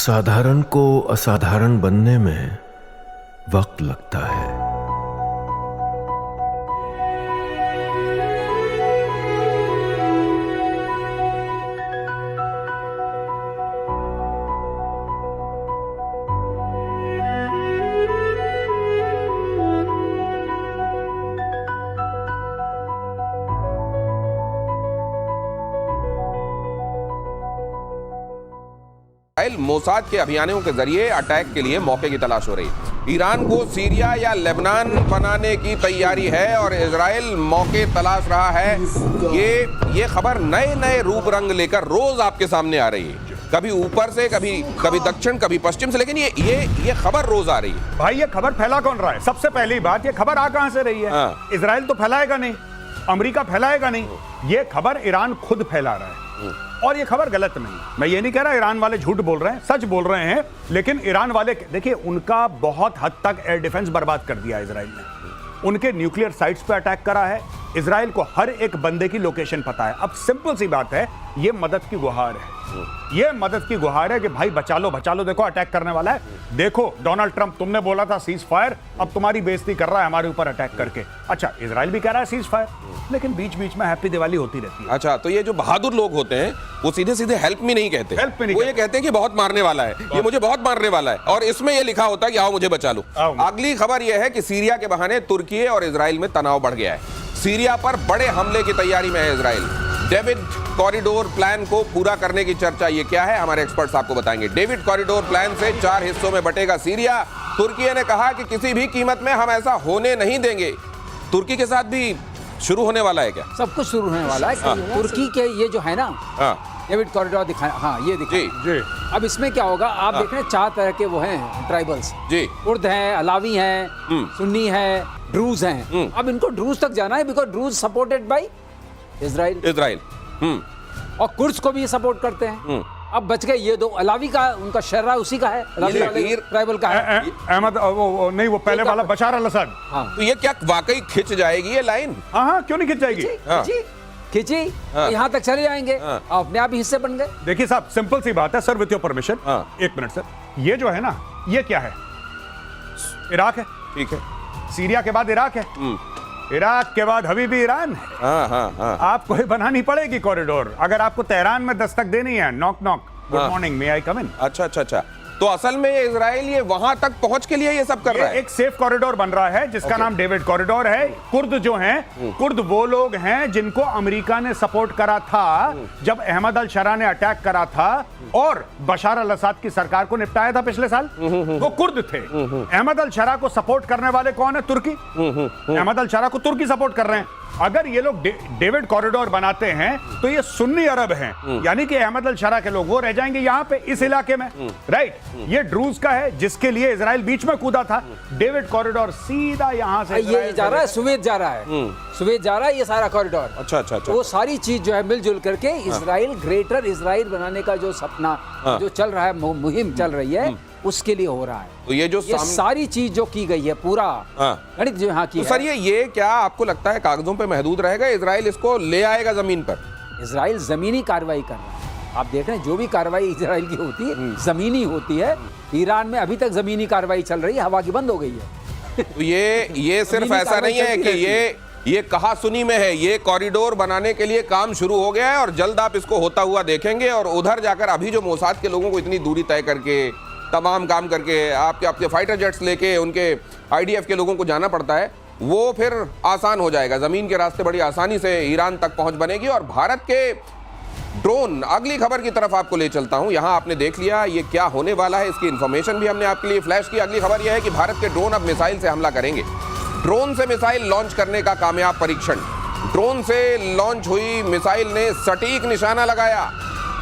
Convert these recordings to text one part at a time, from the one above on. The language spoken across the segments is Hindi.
साधारण को असाधारण बनने में वक्त लगता है। मोसाद के अभियानों के जरिए अटैक के लिए मौके की तलाश हो रही है। ईरान को सीरिया या लेबनान बनाने की तैयारी है और इजराइल मौके तलाश रहा है। ये खबर नए नए रूप रंग लेकर रोज आपके सामने आ रही है, कभी ऊपर से, कभी दक्षिण, कभी पश्चिम से, लेकिन ये खबर रोज आ रही है। भाई ये खबर फैला कौन रहा है? सबसे पहली बात, ये खबर आ कहां से रही है? हाँ। इजराइल तो फैलाएगा नहीं, अमेरिका फैलाएगा नहीं, ये खबर ईरान खुद फैला रहा है। और ये खबर गलत नहीं। मैं ये नहीं कह रहा ईरान वाले झूठ बोल रहे हैं, सच बोल रहे हैं, लेकिन ईरान वाले देखिए उनका बहुत हद तक एयर डिफेंस बर्बाद कर दिया इजराइल ने। उनके न्यूक्लियर साइट्स पे अटैक करा है। इजराइल को हर एक बंदे की लोकेशन पता है। अब सिंपल सी बात है, ये मदद की गुहार है। ये मदद की गुहार है कि भाई बचा लो, देखो अटैक करने वाला है। देखो डोनाल्ड ट्रंप, तुमने बोला था सीज फायर, अब तुम्हारी बेइज्जती कर रहा है हमारे ऊपर अटैक करके। अच्छा, इजराइल भी कह रहा है सीज फायर, लेकिन बीच बीच में हैप्पी दिवाली होती रहती है। अच्छा, तो ये जो बहादुर लोग होते हैं वो सीधे सीधे हेल्प मी नहीं कहते, वो ये कहते हैं कि बहुत मारने वाला है, ये मुझे बहुत मारने वाला है, और इसमें ये लिखा होता है कि आओ मुझे बचा लो। अगली खबर ये है कि सीरिया के बहाने तुर्की और इजराइल में तनाव बढ़ गया है। सीरिया पर बड़े हमले की तैयारी में है इजराइल। डेविड कॉरिडोर प्लान को पूरा करने की चर्चा, ये क्या है हमारे एक्सपर्ट्स आपको बताएंगे। डेविड कॉरिडोर प्लान से 4 हिस्सों में बटेगा सीरिया। तुर्की ने कहा कि किसी भी कीमत में हम ऐसा होने नहीं देंगे। तुर्की के साथ भी शुरू होने वाला है क्या? सब कुछ शुरू होने वाला है। तुर्की के ये जो है ना, डेविड कॉरिडोर दिखाया, हाँ ये दिखाया जी। अब इसमें क्या होगा, आप देख रहे हैं 4 तरह के वो हैं ट्राइबल्स जी। कुर्द हैं, अलावी हैं, सुन्नी हैं, ड्रूज हैं। अब इनको ड्रूज तक जाना है, बिकॉज ड्रूज सपोर्टेड बाय इजराइल और कुर्द्स को भी सपोर्ट करते हैं। अब बच गए ये दो। अलावी का उनका शर्रा उसी का है, ट्राइबल का है। अहमद नहीं, वो पहले वाला बशार अल असद। तो ये क्या वाकई खिंच जाएगी ये लाइन? हाँ, क्यों नहीं खिंच जाएगी? खिंची यहाँ तक चले जाएंगे, अपने आप हिस्से बन गए। देखिए साहब, सिंपल सी बात है सर, विथ योर परमिशन, एक मिनट सर। ये जो है ना, ये क्या है? इराक है, ठीक है। सीरिया के बाद इराक है, इराक के बाद अभी भी ईरान है। आपको ही बनानी पड़ेगी कॉरिडोर, अगर आपको तेहरान में दस्तक देनी है। नॉक नॉक, गुड मॉर्निंग, मे आई कम इन? अच्छा। तो असल में ये इजराइल ये वहां तक पहुंच के लिए ये सब कर रहा है। एक सेफ कॉरिडोर बन रहा है जिसका नाम डेविड कॉरिडोर है। कुर्द जो हैं, कुर्द वो लोग हैं जिनको अमेरिका ने सपोर्ट करा था जब अहमद अल शरा ने अटैक करा था और बशार अल असद की सरकार को निपटाया था पिछले साल। वो कुर्द थे। अहमद अल शरा को सपोर्ट करने वाले कौन है? तुर्की। अहमद अल शरा को तुर्की सपोर्ट कर रहे हैं। अगर ये लोग डेविड कॉरिडोर बनाते हैं तो ये सुन्नी अरब हैं, यानी कि अहमद अल शरा के लोग वो रह जाएंगे यहाँ पे इस इलाके में, राइट। ये ड्रूज का है जिसके लिए इजराइल बीच में कूदा था। डेविड कॉरिडोर सीधा यहाँ से ये जा रहा है, सुवेद जा रहा है, सुवेद जा रहा है, ये सारा कॉरिडोर। अच्छा। वो सारी चीज जो है मिलजुल करके इजराइल, ग्रेटर इजराइल बनाने का जो सपना जो चल रहा है, मुहिम चल रही है, उसके लिए हो रहा है। तो ये जो सारी चीज जो की गई है, पूरा गणित जो यहाँ की तो सर, ये क्या आपको लगता है कागजों पे महदूद रहेगा? इजराइल इसको ले आएगा जमीन पर? इजराइल जमीनी कार्रवाई कर रहा है। आप देख रहे हैं जो भी कार्रवाई इजराइल की होती है जमीनी होती है। ईरान में अभी तक जमीनी कार्रवाई चल रही है, हवा की बंद हो गई है। तो ये सिर्फ ऐसा नहीं है कि ये कहा सुनी में है, ये कॉरिडोर बनाने के लिए काम शुरू हो गया है और जल्द आप इसको होता हुआ देखेंगे। और उधर जाकर अभी जो मोसाद के लोगों को इतनी दूरी तय करके, तमाम काम करके, आपके फाइटर जेट्स लेके उनके आईडीएफ के लोगों को जाना पड़ता है, वो फिर आसान हो जाएगा। जमीन के रास्ते बड़ी आसानी से ईरान तक पहुंच बनेगी। और भारत के ड्रोन, अगली खबर की तरफ आपको ले चलता हूं। यहां आपने देख लिया ये क्या होने वाला है, इसकी इंफॉर्मेशन भी हमने आपके लिए फ्लैश की। अगली खबर यह है कि भारत के ड्रोन अब मिसाइल से हमला करेंगे। ड्रोन से मिसाइल लॉन्च करने का कामयाब परीक्षण। ड्रोन से लॉन्च हुई मिसाइल ने सटीक निशाना लगाया।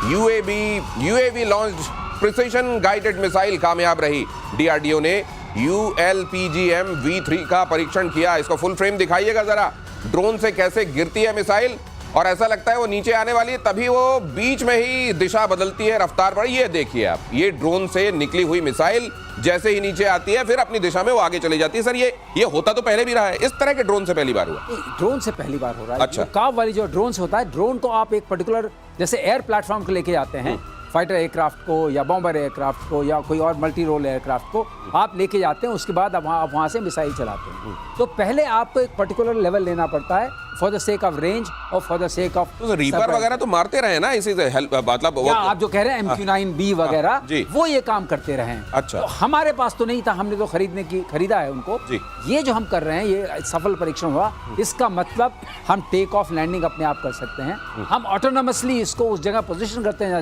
UAV launch precision guided missile कामयाब रही। डीआरडीओ ने ULPGM V3 का परीक्षण किया। इसको फुल फ्रेम दिखाइएगा जरा, ड्रोन से कैसे गिरती है मिसाइल, और ऐसा लगता है वो नीचे आने वाली है, तभी वो बीच में ही दिशा बदलती है, रफ्तार बढ़। ये देखिए आप, ये ड्रोन से निकली हुई मिसाइल जैसे ही नीचे आती है फिर अपनी दिशा में वो आगे चली जाती है। सर, ये होता तो पहले भी रहा है, इस तरह के ड्रोन से पहली बार हुआ? ड्रोन से पहली बार हो रहा है। अच्छा। काव वाली जो ड्रोन होता है, ड्रोन को आप एक पर्टिकुलर जैसे एयर प्लेटफॉर्म को लेके जाते हैं, फाइटर एयरक्राफ्ट को या बॉम्बर एयरक्राफ्ट को या कोई और मल्टी रोल एयरक्राफ्ट को आप लेके जाते हैं, उसके बाद आप वहाँ से मिसाइल चलाते हैं। तो पहले आपको एक पर्टिकुलर लेवल लेना पड़ता है for the sake of range और for the sake of reaper वगैरह तो मारते रहे ना इसी से हेल्प, मतलब आप जो कह रहे हैं MQ-9B वगैरह वो ये काम करते रहे हैं। अच्छा। तो हमारे पास तो नहीं था, हमने तो खरीदा है उनको। ये जो हम कर रहे हैं ये सफल परीक्षण हुआ, इसका मतलब हम टेक ऑफ लैंडिंग अपने आप कर सकते हैं, हम ऑटोनोमसली इसको उस जगह पोजीशन करते हैं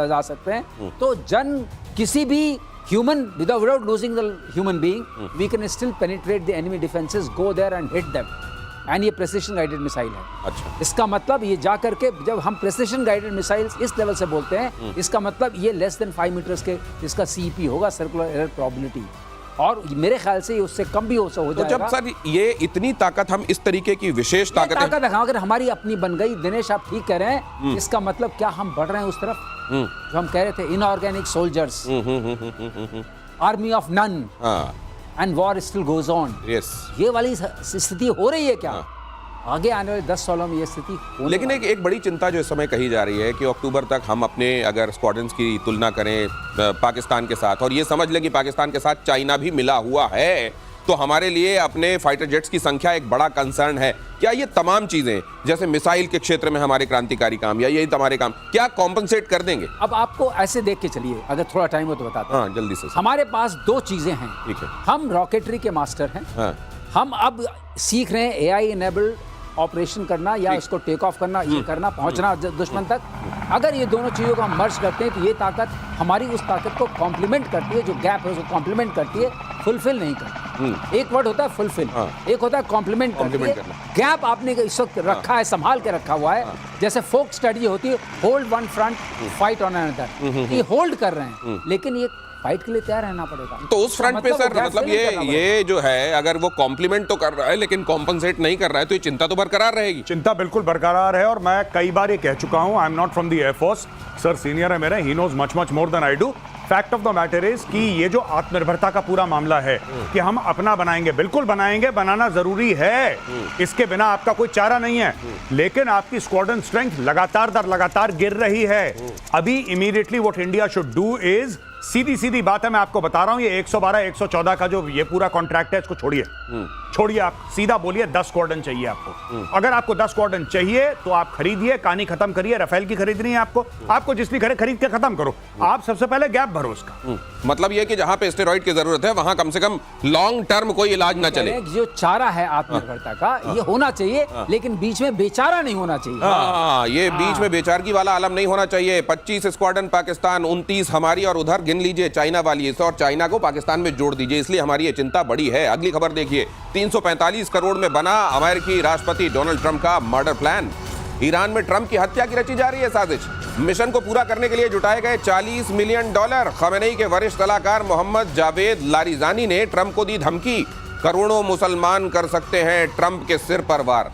जा सकते हैं। तो किसी भी human without losing the human being, we can still penetrate the enemy defenses, go there and hit them. And ये प्रेसिशन गाइडेड मिसाइल है। अच्छा। इसका मतलब ये जा करके जब हम प्रेसिशन गाइडेड मिसाइल्स इस लेवल से बोलते हैं, इसका मतलब ये लेस देन 5 मीटर्स के इसका CEP होगा, सर्कुलर एरर प्रोबेबिलिटी, और मेरे ख्याल से उससे कम भी हो जाएगा। तो जब सर ये इतनी ताकत, हम इस तरीके की विशेष ताकत अगर हमारी अपनी बन गई, दिनेश आप ठीक कह रहे हैं, इसका मतलब क्या हम बढ़ रहे हैं उस तरफ जो हम कह रहे थे, inorganic soldiers, army of none, and war still goes on. ये वाली स्थिति हो रही है क्या? आगे आने वाले 10 सालों में ये स्थिति लेकिन एक बड़ी चिंता जो इस समय कही जा रही है कि अक्टूबर तक हम अपने अगर स्क्वाड्रंस की तुलना करें पाकिस्तान के साथ, और ये समझ लें कि पाकिस्तान के साथ चाइना भी मिला हुआ है, तो हमारे लिए अपने फाइटर जेट्स की संख्या एक बड़ा कंसर्न है। क्या ये तमाम चीजें, जैसे मिसाइल के क्षेत्र में हमारे क्रांतिकारी काम या यही हमारे काम, क्या कॉम्पनसेट कर देंगे? अब आपको ऐसे देख के चलिए, अगर थोड़ा टाइम हो तो बताता हूं। हाँ, जल्दी से। हमारे पास 2 चीजें हैं। ठीक है। हम रॉकेटरी के मास्टर हैं। हाँ। हम अब सीख रहे हैं AI इनेबल्ड ऑपरेशन करना या इसको टेक ऑफ करना, ये करना, पहुंचना दुश्मन तक। अगर ये दोनों चीजों को हम मर्ज करते हैं तो ये ताकत हमारी उस ताकत को कॉम्प्लीमेंट करती है, जो गैप है उसको कॉम्प्लीमेंट करती है, फुलफिल नहीं करती। एक वर्ड होता है फुलफिल, एक होता है कॉम्प्लीमेंट करती है। गैप आपने इस वक्त रखा है, संभाल के रखा हुआ है। जैसे फोक स्टडी होती है, hold one front, fight on another. ये होल्ड कर रहे हैं, लेकिन ये फाइट के लिए तैयार रहना पड़ेगा। तो उस फ्रंट पे सर, मतलब ये जो है, अगर वो कॉम्प्लीमेंट तो कर रहा है लेकिन कॉम्पनसेट नहीं कर रहा है, तो ये चिंता तो बरकरार रहेगी। चिंता बिल्कुल बरकरार है, और मैं कई बार ये कह चुका हूं, I am not from the air force, sir senior है मेरे, he knows much more than I do. Fact of the matter is कि ये जो आत्मनिर्भरता का पूरा मामला है कि हम अपना बनाएंगे, बिल्कुल बनाएंगे, बनाना जरूरी है, इसके बिना आपका कोई चारा नहीं है। लेकिन आपकी स्क्वाड्रन स्ट्रेंथ लगातार दर लगातार गिर रही है। अभी immediately what India should do is, सीधी बात है, मैं आपको बता रहा हूं, ये 112 114 का जो ये पूरा कॉन्ट्रैक्ट है, इसको छोड़िए, आप सीधा बोलिए 10 स्क्वाड्रन चाहिए आपको। अगर आपको 10 स्क्वाड्रन चाहिए तो आप खरीदिए, कहानी खत्म करिए। राफेल की खरीदनी है आपको जिसकी खरीद के खत्म करो। आप सबसे पहले गैप भरो उसका। मतलब ये कि जहां पे स्टेरॉइड की जरूरत है वहां कम से कम लॉन्ग टर्म कोई इलाज ना चले। जो चारा है आत्मनिर्भरता का, ये होना चाहिए, लेकिन बीच में बेचारा नहीं होना चाहिए। ये बीच में बेचारगी वाला आलम नहीं होना चाहिए। 25 स्क्वाड्रन पाकिस्तान, 29 हमारी, और उधर गिन लीजिए चाइना वाली, और चाइना को पाकिस्तान में जोड़ दीजिए। इसलिए हमारी ये चिंता बड़ी है। अगली खबर देखिए, 345 करोड़ में बना अमेरिकी राष्ट्रपति डोनाल्ड ट्रंप का मर्डर प्लान। ईरान में ट्रंप की हत्या की रची जा रही है साजिश। मिशन को पूरा करने के लिए जुटाए गए $40 मिलियन। खमेनेई के वरिष्ठ सलाहकार मोहम्मद जावेद लारिजानी ने ट्रंप को दी धमकी, करोड़ों मुसलमान कर सकते हैं ट्रंप के सिर पर वार।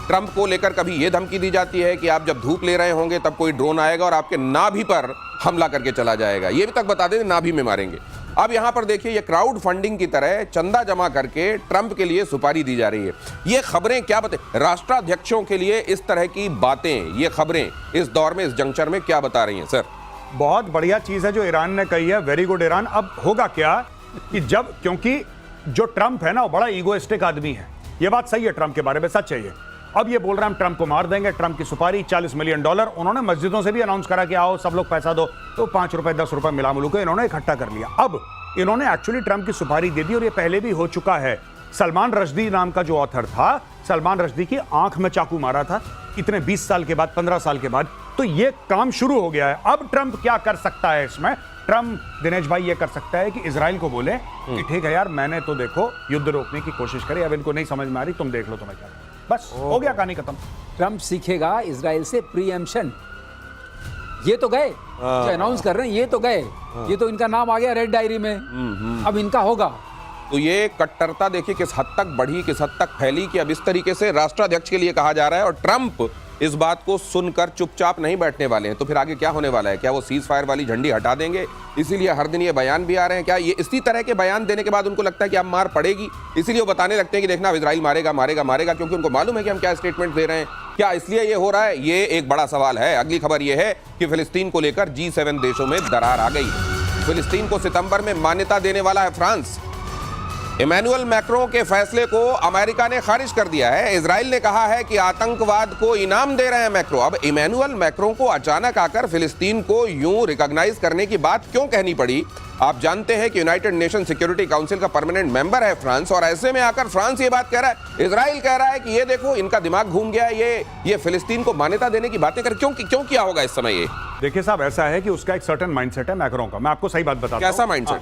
ट्रंप को लेकर कभी यह धमकी दी जाती है कि आप जब धूप ले रहे होंगे तब कोई ड्रोन आएगा और आपके नाभि पर हमला करके चला जाएगा। ये भी तक बता दें, नाभि में मारेंगे। अब यहां पर देखिए, ये क्राउड फंडिंग की तरह चंदा जमा करके ट्रंप के लिए सुपारी दी जा रही है। ये खबरें क्या बता, राष्ट्राध्यक्षों के लिए इस तरह की बातें, ये खबरें इस दौर में, इस जंक्चर में क्या बता रही हैं सर? बहुत बढ़िया चीज है जो ईरान ने कही है, वेरी गुड ईरान। अब होगा क्या कि क्योंकि जो ट्रंप है ना, वो बड़ा ईगोइस्टिक आदमी है। ये बात सही है, ट्रंप के बारे में सच है ये। अब ये बोल रहे हैं हम ट्रंप को मार देंगे, ट्रंप की सुपारी $40 मिलियन। उन्होंने मस्जिदों से भी अनाउंस करा कि आओ सब लोग पैसा दो, तो ₹5 ₹10 मिला मिलू के इन्होंने इकट्ठा कर लिया। अब इन्होंने एक्चुअली ट्रंप की सुपारी दे दी, और ये पहले भी हो चुका है। सलमान रश्दी नाम का जो ऑथर था, सलमान रश्दी की आंख में चाकू मारा था, इतने 20 साल के बाद, 15 साल के बाद। तो ये काम शुरू हो गया है। अब ट्रंप क्या कर सकता है इसमें? ट्रंप, दिनेश भाई, ये कर सकता है कि इजराइल को बोले कि ठीक है यार, मैंने तो देखो युद्ध रोकने की कोशिश करी, अब इनको नहीं समझ में आ रही, तुम देख लो तुम्हें क्या। बस हो गया, कहानी खत्म। ट्रंप सीखेगा इजराइल से प्रीएम्पशन। ये तो गए, जो अनाउंस कर रहे हैं ये तो गए, ये तो इनका नाम आ गया रेड डायरी में। अब इनका होगा। तो ये कट्टरता देखिए किस हद तक बढ़ी, किस हद तक फैली, कि अब इस तरीके से राष्ट्राध्यक्ष के लिए कहा जा रहा है, और ट्रंप इस बात को सुनकर चुपचाप नहीं बैठने वाले हैं। तो फिर आगे क्या होने वाला है? क्या वो सीज फायर वाली झंडी हटा देंगे? इसीलिए हर दिन ये बयान भी आ रहे हैं। क्या ये इसी तरह के बयान देने के बाद उनको लगता है कि अब मार पड़ेगी, इसीलिए वो बताने लगते हैं कि देखना अब इजराइल मारेगा मारेगा मारेगा, क्योंकि उनको मालूम है कि हम क्या स्टेटमेंट दे रहे हैं, क्या इसलिए ये हो रहा है? ये एक बड़ा सवाल है। अगली खबर ये है कि फिलिस्तीन को लेकर G7 देशों में दरार आ गई। फिलिस्तीन को सितंबर में मान्यता देने वाला है फ्रांस। इमैनुअल मैक्रों के फैसले को अमेरिका ने खारिज कर दिया है। इजराइल ने कहा है कि आतंकवाद को इनाम दे रहे हैं मैक्रो। अब इमैनुअल मैक्रों को अचानक आकर फिलिस्तीन को यूं रिकॉग्नाइज करने की बात क्यों कहनी पड़ी? आप जानते हैं कि यूनाइटेड नेशन सिक्योरिटी काउंसिल का परमानेंट मेंबर है फ्रांस, और ऐसे में आकर फ्रांस ये बात कह रहा है, इजराइल कह रहा है कि ये देखो इनका दिमाग घूम गया है, ये फिलिस्तीन को मान्यता देने की बातें कर क्यों किया होगा इस समय? ये देखिए साहब, ऐसा है कि उसका एक सर्टेन माइंडसेट है मैक्रों का। मैं आपको सही बात बताता हूं। कैसा माइंडसेट?